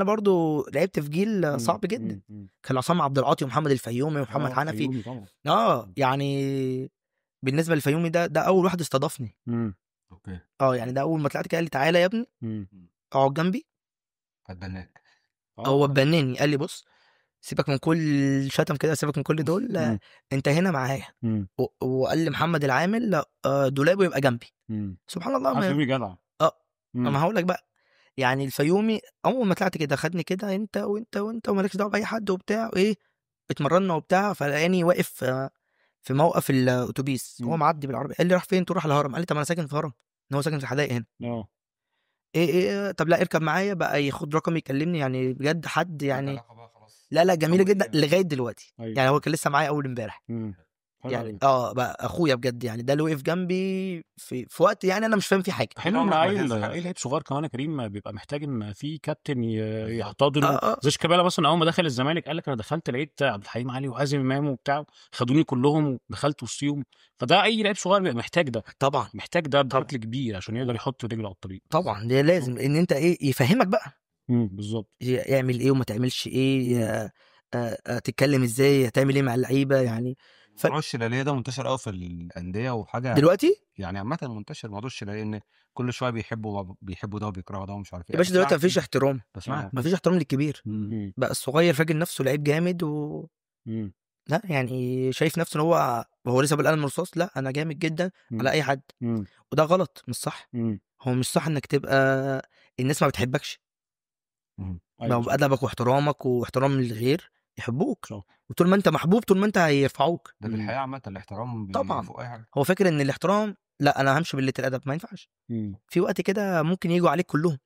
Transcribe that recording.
انا برضو لعبت في جيل صعب جدا، كان عصام عبد العاطي ومحمد الفيومي ومحمد حنفي. فيومي طبعا. يعني بالنسبه للفيومي ده اول واحد استضافني. اوكي. يعني ده اول ما طلعت كده قال لي تعالى يا ابني اقعد جنبي. هتبناك. هو بناني قال لي بص، سيبك من كل شتم كده، سيبك من كل دول، انت هنا معايا. وقال لي محمد العامل لا دولابه يبقى جنبي. سبحان الله. فيومي جدع. ما هقول لك بقى، يعني الفيومي اول ما طلعت كده خدني كده، انت ومالكش دعوه باي حد وبتاع ايه، اتمرنا وبتاع. فلقاني واقف في موقف الاتوبيس، هو معدي بالعربيه، قال لي راح فين؟ تروح الهرم. قال لي طب انا ساكن في الهرم، ان هو ساكن في الحدائق هنا. ايه طب لا اركب معايا بقى، ياخد رقمي يكلمني. يعني بجد حد يعني لا جميله جدا لغايه دلوقتي. يعني هو كان لسه معايا اول امبارح. يعني بقى اخويا بجد، يعني ده اللي وقف جنبي في وقت يعني انا مش فاهم فيه حاجه. حلو ان اي لعيب صغير كمان يا كريم بيبقى محتاج ان في كابتن يحتضنه. زي شيكابالا مثلا اول ما دخل الزمالك قال لك انا دخلت لقيت عبد الحليم علي وحازم امام وبتاع، خدوني كلهم ودخلت وسطيهم. فده اي لعيب صغير بيبقى محتاج ده، طبعا محتاج ده بشكل كبير عشان يقدر يحط رجله على الطريق. طبعا ده لازم ان انت يفهمك بقى بالظبط يعمل ايه وما تعملش ايه، تتكلم ازاي، هتعمل ايه مع اللعيبه يعني. موضوع الشلاليه ده منتشر قوي في الانديه وحاجه دلوقتي يعني عامه منتشر موضوع الشلاليه، ان كل شويه بيحبوا ده وبيكرهوا ده ومش عارف ايه. يا باشا دلوقتي مفيش احترام، مفيش احترام للكبير. بقى الصغير فاكر نفسه لعيب جامد لا يعني شايف نفسه ان هو لسه بالقلم الرصاص، لا انا جامد جدا على اي حد. وده غلط، مش صح. هو مش صح انك تبقى الناس ما بتحبكش. لو بأدبك واحترامك واحترام للغير يحبوك، وطول ما انت محبوب طول ما انت هيرفعوك. ده في الحياه عامه الاحترام طبعا فوق اي حاجه. هو فاكر ان الاحترام لا انا همشي باللي الادب، ما ينفعش. في وقت كده ممكن يجوا عليك كلهم.